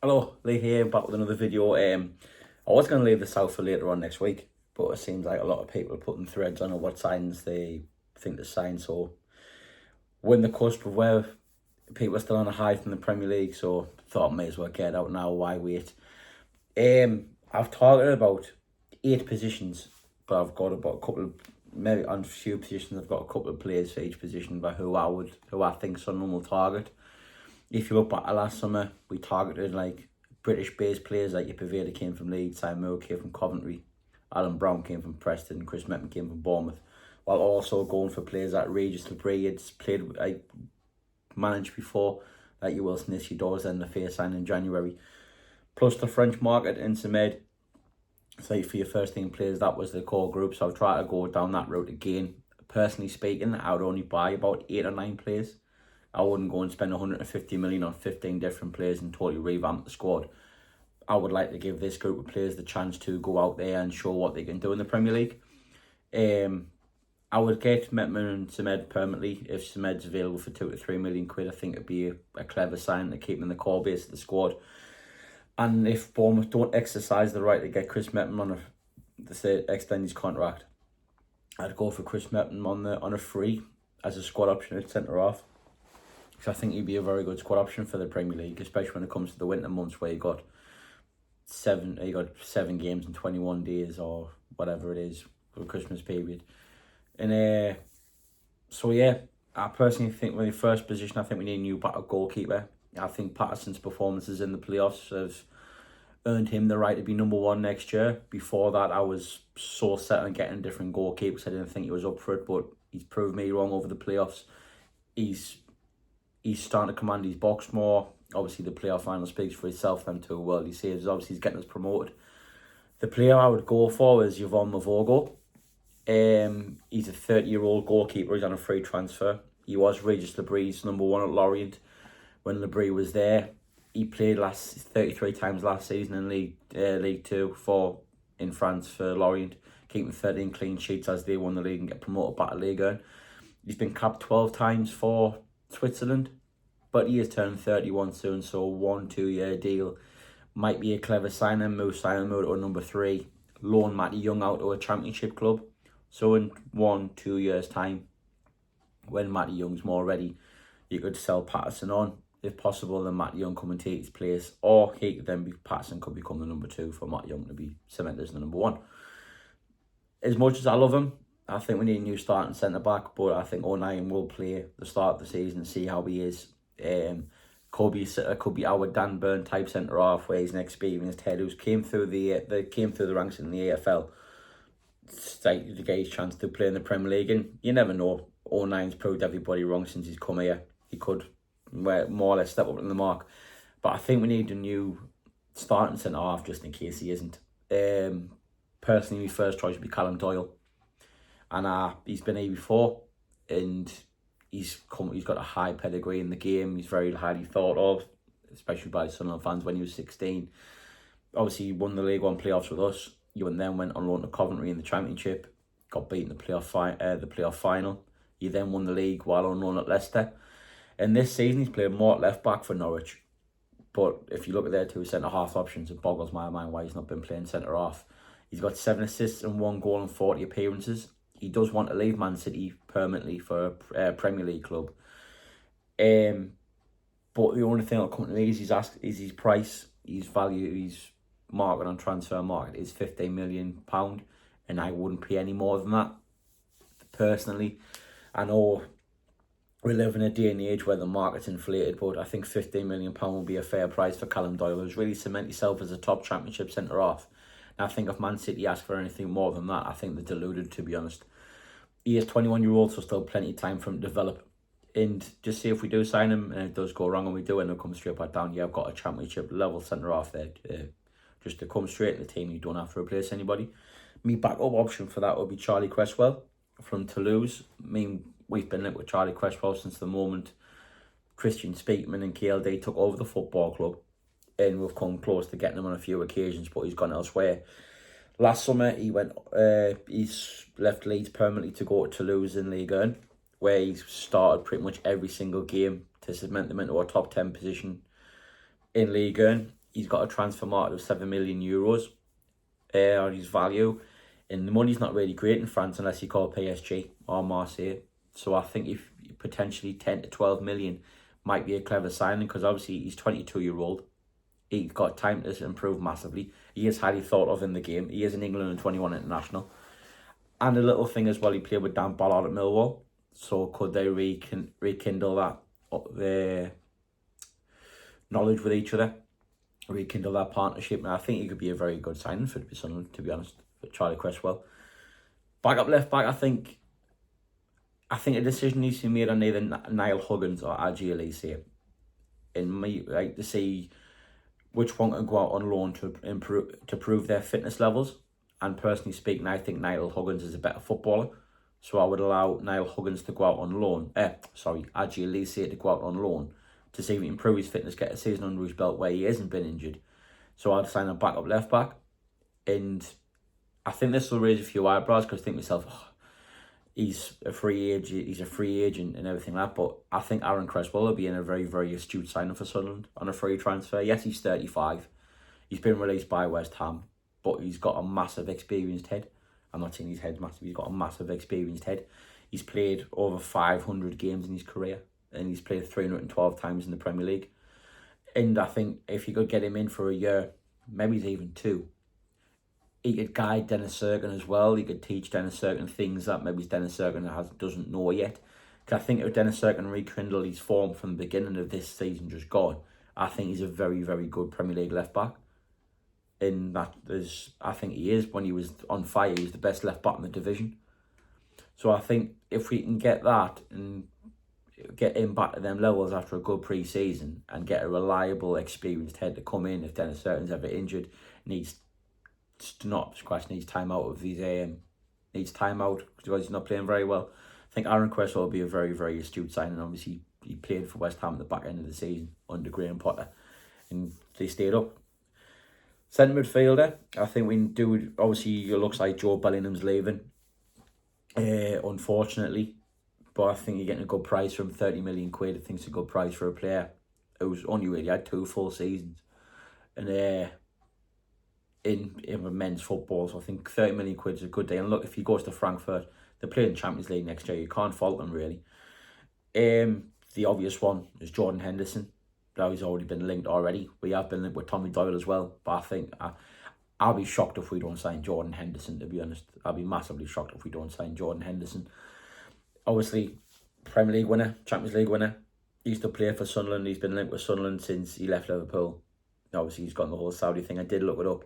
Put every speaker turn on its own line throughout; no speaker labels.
Hello, Lee here, back with another video. I was going to leave this out for later on next week, but it seems like a lot of people are putting threads on what signs they think the sign. So we're in the cusp of where people are still on a high from the Premier League, so thought I may as well get it out now. Why wait? I've targeted about 8 positions, but I've got about a couple of, maybe on a few positions, I've got a couple of players for each position by who I think Sunderland will target. If you look back at last summer, we targeted like British-based players like your Midfielder came from Leeds, Simon Moore came from Coventry, Alan Brown came from Preston, Chris Meppen came from Bournemouth, while also going for players like Regis Labrie had played like managed before, like your Wilson Ishido's and the fair sign in January. Plus the French market in Semed. So for your first team players, that was the core group. So I've tried to go down that route again. Personally speaking, I would only buy about 8 or 9 players. I wouldn't go and spend 150 million on 15 different players and totally revamp the squad. I would like to give this group of players the chance to go out there and show what they can do in the Premier League. I would get Metman and Semed permanently if Semed's available for 2 to 3 million quid. I think it'd be a clever sign to keep him in the core base of the squad. And if Bournemouth don't exercise the right to get Chris Meppen on extend his contract, I'd go for Chris Meppen on a free as a squad option at centre half. Because I think he'd be a very good squad option for the Premier League, especially when it comes to the winter months where you got 7 games in 21 days or whatever it is for the Christmas period. And so yeah, I personally think with the first position, I think we need a new goalkeeper. I think Patterson's performances in the playoffs have earned him the right to be number 1 next year. Before that, I was so set on getting different goalkeepers. I didn't think he was up for it, but he's proved me wrong over the playoffs. He's starting to command his box more. Obviously, the playoff final speaks for itself. Them 2 worldly saves. Obviously, he's getting us promoted. The player I would go for is Yvonne Mavogo. He's a 30-year-old goalkeeper. He's on a free transfer. He was Regis Labrie's number 1 at Lorient when Labrie was there. He played 33 times last season in League 2 in France for Lorient, keeping 13 clean sheets as they won the league and get promoted back to Ligue 1. He's been capped 12 times for Switzerland, but he is turning 31 soon, so 1-2 year deal might be a clever signing. Move Simon Moore to number 3, loan Matty Young out to a championship club. So in 1-2 years time, when Matty Young's more ready, you could sell Patterson on, if possible, then Matty Young come and take his place, or Patterson could become the number 2 for Matty Young to be cemented as the number 1. As much as I love him, I think we need a new starting centre-back, but I think O'Nien will play the start of the season and see how he is. Could be our Dan Burn type centre-half, where he's an experienced head who's came through the ranks in the AFL to get his chance to play in the Premier League. And you never know. O'Nien's proved everybody wrong since he's come here. He could more or less step up in the mark. But I think we need a new starting centre-half just in case he isn't. Personally, my first choice would be Callum Doyle. And he's been here before, and he's got a high pedigree in the game. He's very highly thought of, especially by Sunderland fans when he was 16. Obviously, he won the League 1 playoffs with us. You then went on loan to Coventry in the Championship, got beaten in the playoff final. He then won the league while on loan at Leicester. And this season, he's played more at left back for Norwich. But if you look at their 2 centre half options, it boggles my mind why he's not been playing centre half. He's got 7 assists and 1 goal in 40 appearances. He does want to leave Man City permanently for a Premier League club. But the only thing that'll come to me is his price, his value, his market on transfer market is £15 million, and I wouldn't pay any more than that. Personally, I know we live in a day and age where the market's inflated, but I think £15 million will be a fair price for Callum Doyle, who's really cemented himself as a top championship centre half. I think if Man City ask for anything more than that, I think they're deluded, to be honest. He is 21-year-old, so still plenty of time for him to develop. And just see if we do sign him, and it does go wrong and we do end up coming straight back down. Yeah, I've got a championship level centre-half there. Just to come straight to the team, you don't have to replace anybody. My backup option for that would be Charlie Cresswell from Toulouse. I mean, we've been linked with Charlie Cresswell since the moment Christian Speakman and KLD took over the football club. And we've come close to getting him on a few occasions, but he's gone elsewhere. Last summer, he's left Leeds permanently to go to Toulouse in Ligue 1, where he's started pretty much every single game to cement them into a top 10 position in Ligue 1. he's got a transfer market of €7 million on his value, and the money's not really great in France unless you call PSG or Marseille. So I think if potentially 10 to 12 million might be a clever signing, because obviously he's 22-year-old. He's got time to improve massively. He is highly thought of in the game. He is an England and 21 international. And a little thing as well, he played with Dan Ballard at Millwall. So could they rekindle that knowledge with each other, rekindle that partnership? And I think he could be a very good signing for Sunderland, to be honest, for Charlie Cresswell. Back up left back, I think a decision needs to be made on either Niall Huggins or Adji Elise. And me, like to see which one can go out on loan to prove their fitness levels. And personally speaking, I think Niall Huggins is a better footballer. So I would allow Niall Huggins to go out on loan. Adji Elise to go out on loan to see if he can improve his fitness, get a season under his belt where he hasn't been injured. So I'd sign a backup left back. And I think this will raise a few eyebrows, because I think to myself, he's a free agent and everything like that. But I think Aaron Cresswell will be in a very, very astute signing for Sunderland on a free transfer. Yes, he's 35. He's been released by West Ham, but he's got a massive experienced head. I'm not saying his head's massive, he's got a massive experienced head. He's played over 500 games in his career, and he's played 312 times in the Premier League. And I think if you could get him in for a year, maybe even 2, he could guide Dennis Serkin as well. He could teach Dennis Serkin things that maybe Dennis Serkin doesn't know yet. Because I think if Dennis Serkin rekindled his form from the beginning of this season just gone, I think he's a very, very good Premier League left back. In that, I think he is. When he was on fire, he was the best left back in the division. So I think if we can get that and get him back to them levels after a good pre-season, and get a reliable, experienced head to come in if Dennis Serkin's ever injured, needs time out of his needs time out because he's not playing very well. I think Aaron Cresswell will be a very, very astute signing. Obviously, he played for West Ham at the back end of the season under Graham Potter, and they stayed up. Centre midfielder, I think we do. Obviously, it looks like Joe Bellingham's leaving, unfortunately. But I think you're getting a good price from 30 million quid. I think it's a good price for a player who's only really had 2 full seasons. And in men's football, so I think 30 million quid is a good deal. And look, if he goes to Frankfurt, they're playing Champions League next year. You can't fault them, really. The obvious one is Jordan Henderson. Now he's already been linked already. We have been linked with Tommy Doyle as well. But I think I'll be shocked if we don't sign Jordan Henderson, to be honest. I'll be massively shocked if we don't sign Jordan Henderson. Obviously, Premier League winner, Champions League winner. He used to play for Sunderland. He's been linked with Sunderland since he left Liverpool. Obviously, he's got the whole Saudi thing. I did look it up.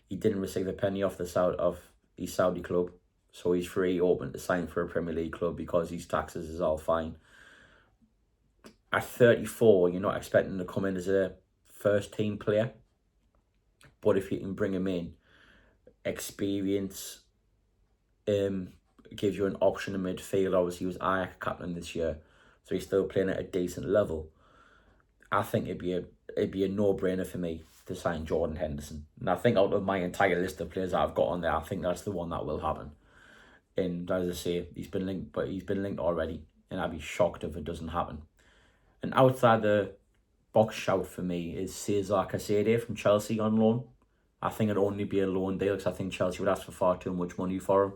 He didn't receive a penny off his Saudi club. So he's free, open to sign for a Premier League club because his taxes is all fine. At 34, you're not expecting him to come in as a first-team player. But if you can bring him in, experience, gives you an option in midfield. Obviously, he was Ajax captain this year, so he's still playing at a decent level. I think it'd be a no-brainer for me to sign Jordan Henderson. And I think out of my entire list of players that I've got on there, I think that's the one that will happen. And as I say, he's been linked already, and I'd be shocked if it doesn't happen. And outside the box shout for me is Cesar Casade from Chelsea on loan. I think it'd only be a loan deal because I think Chelsea would ask for far too much money for him.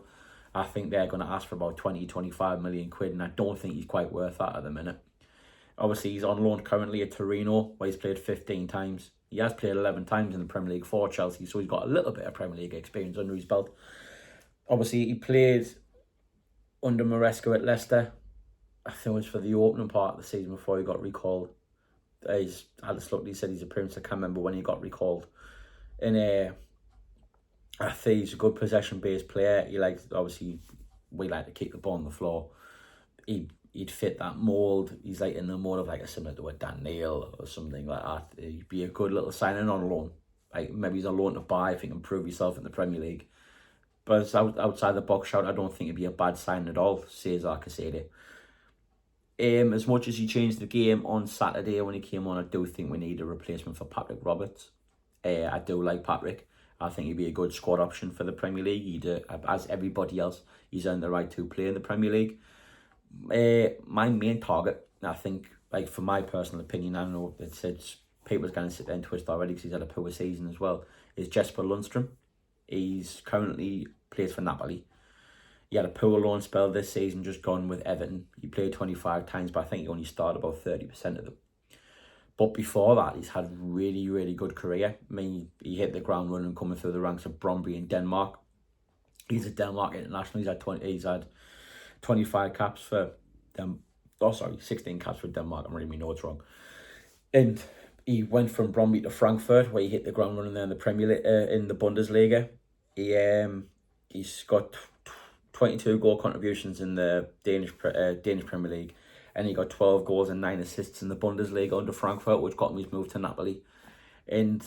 I think they're going to ask for about 20-25 million quid, and I don't think he's quite worth that at the minute. Obviously, he's on loan currently at Torino, where he's played 15 times. He has played 11 times in the Premier League for Chelsea, so he's got a little bit of Premier League experience under his belt. Obviously, he played under Maresca at Leicester. I think it was for the opening part of the season before he got recalled. Alice Luckley said his appearance, I can't remember when he got recalled. And I think he's a good possession-based player. We like to keep the ball on the floor. He'd fit that mould. He's like in the mould of like similar to a Dan Neil or something like that. He'd be a good little signing on loan. Like maybe he's a loan to buy if he can prove himself in the Premier League. But outside the box shout, I don't think it'd be a bad sign at all, Cesar Casade. As much as he changed the game on Saturday when he came on, I do think we need a replacement for Patrick Roberts. I do like Patrick. I think he'd be a good squad option for the Premier League. As everybody else, he's earned the right to play in the Premier League. My main target, I think, like for my personal opinion, I know it's people's going to sit there and twist already because he's had a poor season as well, is Jesper Lundstrom. He's currently plays for Napoli. He had a poor loan spell this season, just gone with Everton. He played 25 times, but I think he only started about 30% of them. But before that, he's had really, really good career. I mean, he hit the ground running coming through the ranks of Brøndby in Denmark. He's a Denmark international. He's had 25 caps for them. 16 caps for Denmark. I'm reading my notes wrong. And he went from Brøndby to Frankfurt, where he hit the ground running there in the Premier League, in the Bundesliga. He's got 22 goal contributions in the Danish Premier League, and he got 12 goals and 9 assists in the Bundesliga under Frankfurt, which got him his move to Napoli. And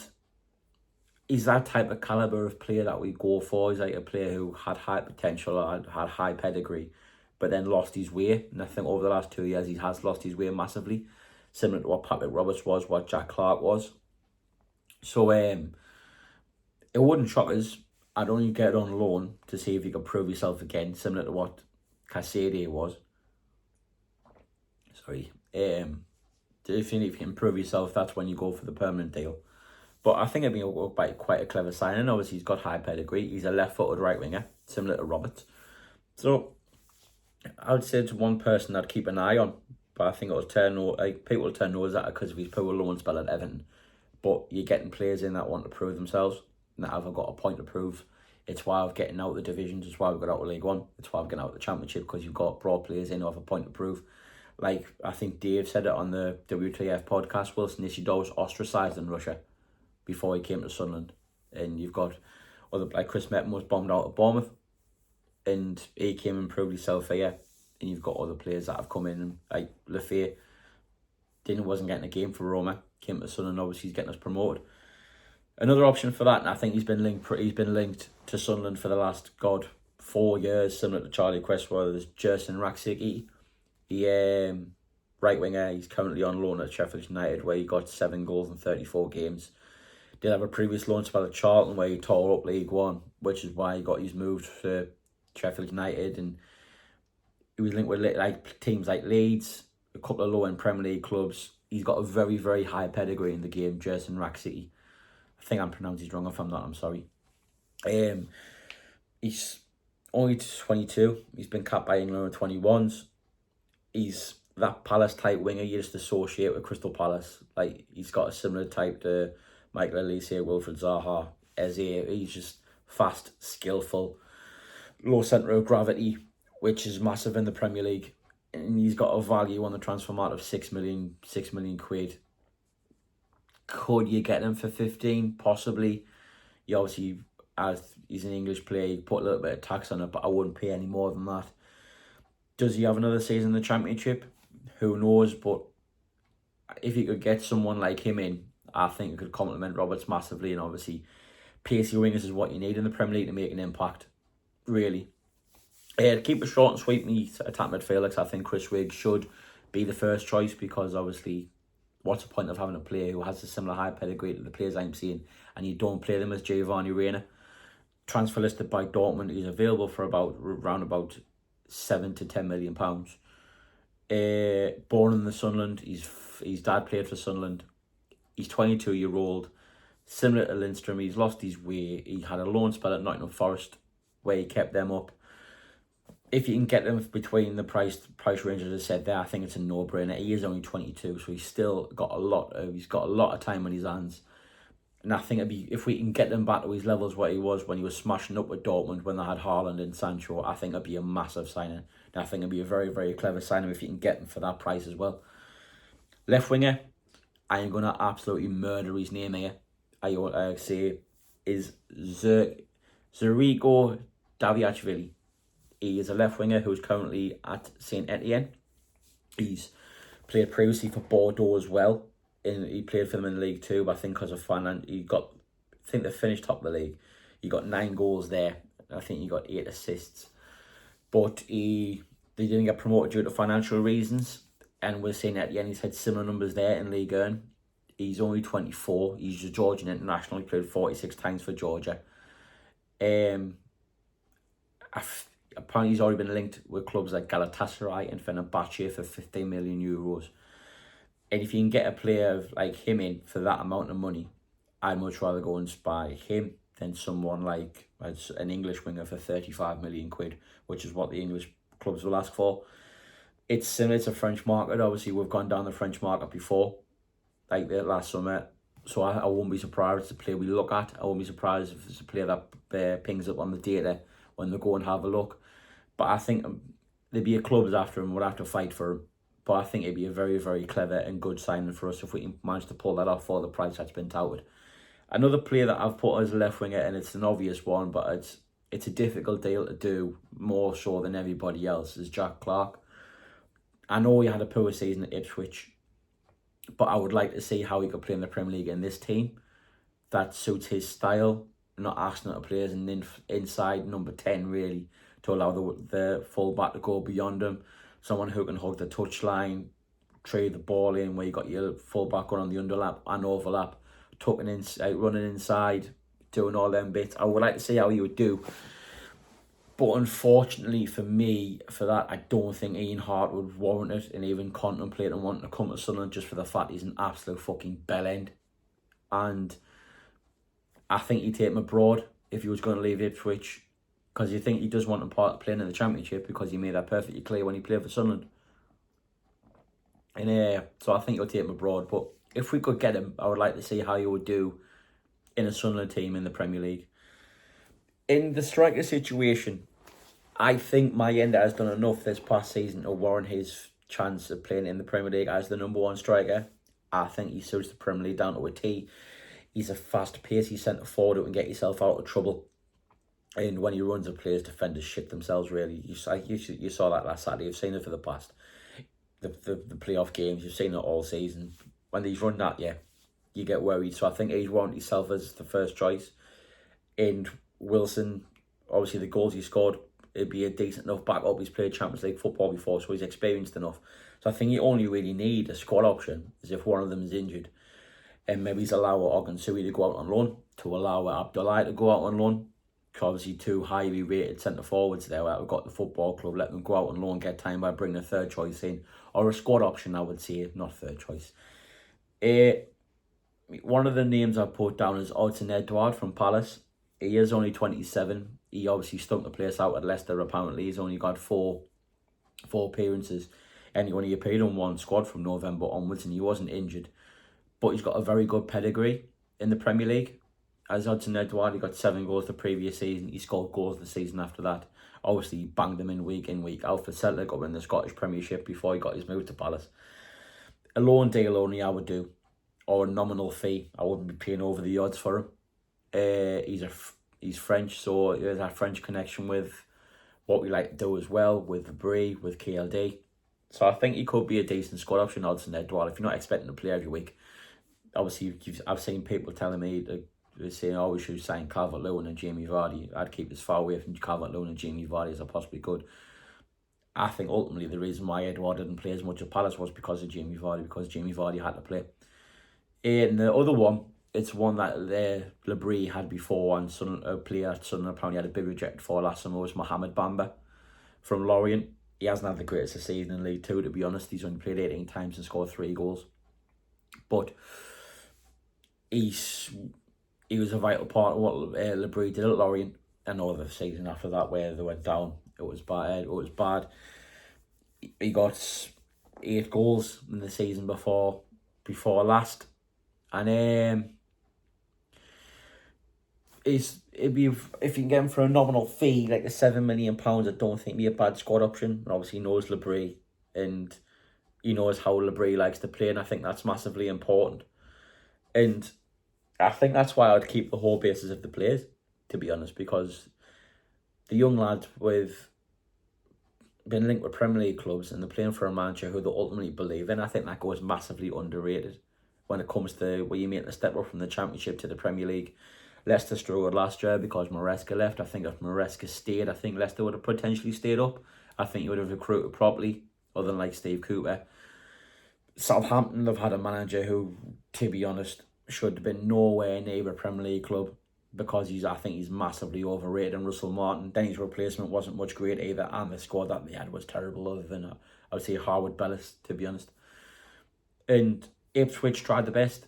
he's that type of calibre of player that we go for. He's like a player who had high potential, had high pedigree, but then lost his way. And I think over the last 2 years, he has lost his way massively, similar to what Patrick Roberts was, what Jack Clark was. So it wouldn't shock us. I'd only get on loan to see if he could prove himself again, similar to what Cassidy was. If you can prove yourself, that's when you go for the permanent deal. But I think it'd be quite a clever signing. Obviously, he's got high pedigree. He's a left-footed right winger, similar to Roberts. So I would say it's one person I'd keep an eye on. But I think people will turn nose at it because of his poor loan spell at Everton. But you're getting players in that want to prove themselves and that have got a point to prove. It's why I'm getting out of the divisions. It's why we've got out of League One. It's why I'm getting out of the Championship, because you've got broad players in who have a point to prove. Like, I think Dave said it on the WTF podcast, Wilson Ishidor was ostracised in Russia before he came to Sunderland. And you've got other, like Chris Metten was bombed out of Bournemouth, and he came and proved himself here. And you've got other players that have come in, and like Lefebvre wasn't getting a game for Roma, came to Sunderland, obviously he's getting us promoted. Another option for that, and I think he's been linked to Sunderland for the last 4 years, similar to Charlie Cresswell, is Jerson Raksicki. He right winger, he's currently on loan at Sheffield United, where he got 7 goals in 34 games. Did have a previous loan spell at Charlton where he tore up League One, which is why he got his move to Sheffield United, and he was linked with like teams like Leeds, a couple of low-end Premier League clubs. He's got a very, very high pedigree in the game, Jerson Raksicki. I think I'm pronouncing it wrong. If I'm not, I'm sorry. He's only 22. He's been capped by England at 21s. He's that Palace type winger you just associate with Crystal Palace. Like, he's got a similar type to Michael Elise, Wilfred Zaha, Eze. He's just fast, skillful, low centre of gravity, which is massive in the Premier League. And he's got a value on the transfer market of 6 million quid. Could you get him for 15? Possibly. You obviously, as he's an English player, you put a little bit of tax on it, but I wouldn't pay any more than that. Does he have another season in the Championship? Who knows? But if you could get someone like him in, I think it could complement Roberts massively. And obviously, pacey wingers is what you need in the Premier League to make an impact, really. To keep it short and sweet, me attack midfield, I think Chris Wigg should be the first choice, because obviously, what's the point of having a player who has a similar high pedigree to the players I'm seeing, and you don't play them as Giovanni Reina? Transfer listed by Dortmund, he's available for around about £7 to £10 million. Born in the Sunderland, his dad played for Sunderland. He's 22-year-old, similar to Lindstrom. He's lost his way. He had a loan spell at Nottingham Forest where he kept them up. If you can get them between the price range, as I said there, I think it's a no-brainer. He is only 22, so he's still got a lot of time on his hands. And I think if we can get them back to his levels where he was when he was smashing up with Dortmund, when they had Haaland and Sancho, I think it'd be a massive signing. And I think it'd be a very, very clever signing if you can get them for that price as well. Left winger, I am going to absolutely murder his name here. I say is Zerigo Daviachvili. He is a left winger who's currently at Saint Etienne. He's played previously for Bordeaux as well. He played for them in League Two, but I think because of finance, I think they finished top of the league. He got 9 goals there. I think he got 8 assists. But they didn't get promoted due to financial reasons. And we're seeing at the end, he's had similar numbers there in Ligue 1. He's only 24. He's a Georgian international. He played 46 times for Georgia. Apparently he's already been linked with clubs like Galatasaray and Fenerbahce for €15 million. And if you can get a player like him in for that amount of money, I'd much rather go and buy him than someone like an English winger for 35 million quid, which is what the English clubs will ask for. It's similar to French market. Obviously, we've gone down the French market before, like the last summer. So I won't be surprised if it's a player we look at. I won't be surprised if it's a player that pings up on the data when they go and have a look. But I think there'd be a clubs after him, would have to fight for him. But I think it'd be a very, very clever and good signing for us if we can manage to pull that off for the price that's been touted. Another player that I've put as a left winger, and it's an obvious one, but it's a difficult deal to do, more so than everybody else, is Jack Clark. I know he had a poor season at Ipswich, but I would like to see how he could play in the Premier League in this team that suits his style, not asking to play as an inside number 10 really, to allow the full back to go beyond him. Someone who can hug the touchline, trade the ball in where you got your full back going on the underlap and overlap, tucking in, running inside, doing all them bits. I would like to see how he would do. But unfortunately for me, for that, I don't think Ian Hart would warrant it and even contemplate and wanting to come to Sunderland just for the fact he's an absolute fucking bellend. And I think he'd take him abroad if he was going to leave Ipswich, because you think he does want to part playing in the Championship, because he made that perfectly clear when he played for Sunderland. And so I think he'll take him abroad. But if we could get him, I would like to see how he would do in a Sunderland team in the Premier League. In the striker situation, I think Mayenda has done enough this past season to warrant his chance of playing in the Premier League as the number one striker. I think he suits the Premier League down to a T. He's a fast-paced centre forward who can get yourself out of trouble. And when he runs at players, defenders shit themselves, really. You saw that last Saturday. You've seen it for the past. The playoff games, you've seen it all season. When he's run that, you get worried. So I think he's warranted himself as the first choice. And Wilson, obviously the goals he scored, it'd be a decent enough backup. He's played Champions League football before, so he's experienced enough. So I think you only really need a squad option is if one of them is injured. And maybe he's allow Ogunsui to go out on loan, to allow Abdullahi to go out on loan. Obviously, two highly rated centre forwards there that we've got the football club, let them go out on loan, get time by bringing a third choice in, or a squad option, I would say, not third choice. One of the names I put down is Odsonne Edouard from Palace. He is only 27. He obviously stunk the place out at Leicester. Apparently, he's only got four appearances, and he only appeared on one squad from November onwards, and he wasn't injured. But he's got a very good pedigree in the Premier League. As Odsonne Edouard, he got 7 goals the previous season. He scored goals the season after that. Obviously, he banged them in, week out for Celtic up in the Scottish Premiership before he got his move to Palace. A loan deal only I would do, or a nominal fee. I wouldn't be paying over the odds for him. He's French, so there's that French connection with what we like to do as well, with the Brie, with KLD. So I think he could be a decent squad option, Odsonne Edouard, if you're not expecting to play every week. Obviously, I've seen people telling me they're saying, we should sign Calvert-Lewin and Jamie Vardy. I'd keep as far away from Calvert-Lewin and Jamie Vardy as I possibly could. I think ultimately the reason why Edouard didn't play as much at Palace was because of Jamie Vardy, because Jamie Vardy had to play. And the other one, it's one that Labrie had before, and a player that Sunderland apparently had a big rejected for last summer, was Mohamed Bamba from Lorient. He hasn't had the greatest season in League Two, to be honest. He's only played 18 times and scored 3 goals. But he was a vital part of what Labrie did at Lorient. I know the season after that where they went down, it was bad. He got 8 goals in the season before last, and it'd be, if you can get him for a nominal fee like the £7 million, I don't think it'd be a bad squad option. And obviously he knows Labrie, and he knows how Labrie likes to play, and I think that's massively important. And I think that's why I'd keep the whole basis of the players, to be honest, because the young lads with been linked with Premier League clubs and they're playing for a manager who they ultimately believe in. I think that goes massively underrated when it comes to where you make the step up from the Championship to the Premier League. Leicester struggled last year because Maresca left. I think if Maresca stayed, I think Leicester would have potentially stayed up. I think you would have recruited properly, other than like Steve Cooper. Southampton have had a manager who, to be honest, should have been nowhere near a Premier League club, because I think he's massively overrated. And Russell Martin, then his replacement wasn't much great either, and the squad that they had was terrible, other than I would say Harwood Bellis, to be honest. And Ipswich tried the best.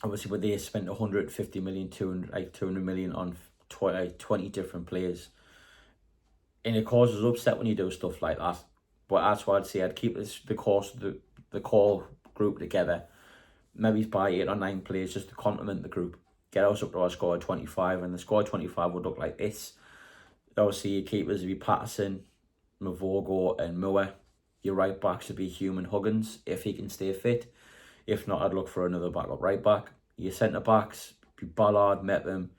Obviously, but they spent 150 million, 200 million on 20 different players. And it causes upset when you do stuff like that. But that's why I'd say I'd keep the core group together. Maybe buy 8 or 9 players just to complement the group. Get us up to our score of 25, and the score of 25 would look like this. Obviously, your keepers would be Patterson, Mavogo and Moore. Your right backs would be Hume Huggins, if he can stay fit. If not, I'd look for another backup right back. Your centre backs be Ballard, Mepham,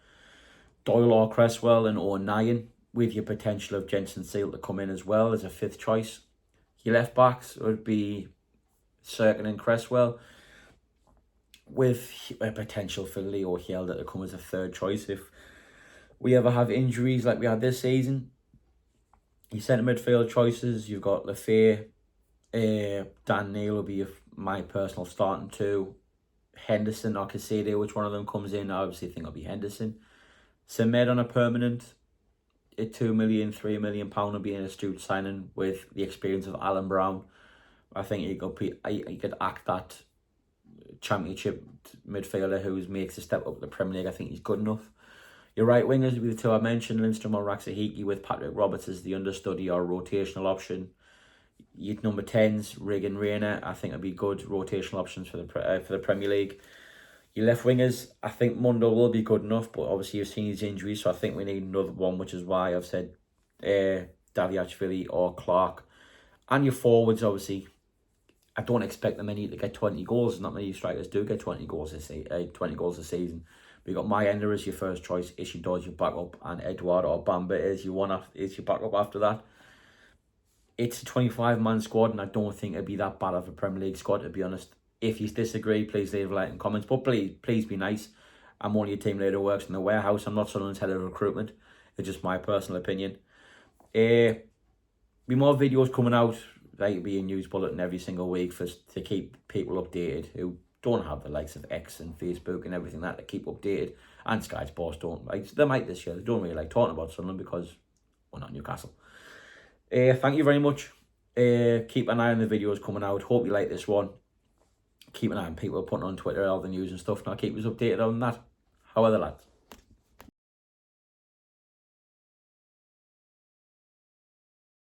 Doyle or Cresswell and O'Nien, with your potential of Jensen Seal to come in as well as a 5th choice. Your left backs would be Sirkin and Cresswell, with a potential for Leo Hjelde to come as a 3rd choice if we ever have injuries like we had this season. Your centre midfield choices, you've got Lefay, Dan Neil will be my personal starting 2. Henderson or Casado, which one of them comes in, I obviously think it'll be Henderson. Semed on a permanent, a 2 million, 3 million pound will be an astute signing with the experience of Alan Brown. I think he could act that championship midfielder who makes a step up to the Premier League. I think he's good enough. Your right wingers will be the 2 I mentioned, Lindstrom or Raksahiki, with Patrick Roberts as the understudy or rotational option. Your number 10s, Regan Rayner, I think would be good rotational options for the Premier League. Your left wingers, I think Mundo will be good enough, but obviously you've seen his injuries, so I think we need another one, which is why I've said Daviachvili or Clark. And your forwards, obviously, I don't expect them many to get 20 goals. Not many strikers do get 20 goals this season. We got Mayender as your first choice, Ishidor as your backup, and Edward or Bamba is your backup after that. It's a 25-man squad, and I don't think it'd be that bad of a Premier League squad, to be honest. If you disagree, please leave a like and comments. But please be nice. I'm only a team leader who works in the warehouse. I'm not Sunderland's head of recruitment. It's just my personal opinion. Be more videos coming out. Like, be a news bulletin every single week to keep people updated who don't have the likes of X and Facebook and everything that to keep updated. And Sky Sports don't. Like, they might this year. They don't really like talking about Sunderland because we're not Newcastle. Thank you very much. Keep an eye on the videos coming out. Hope you like this one. Keep an eye on people putting on Twitter all the news and stuff, and I'll keep us updated on that. How are the lads?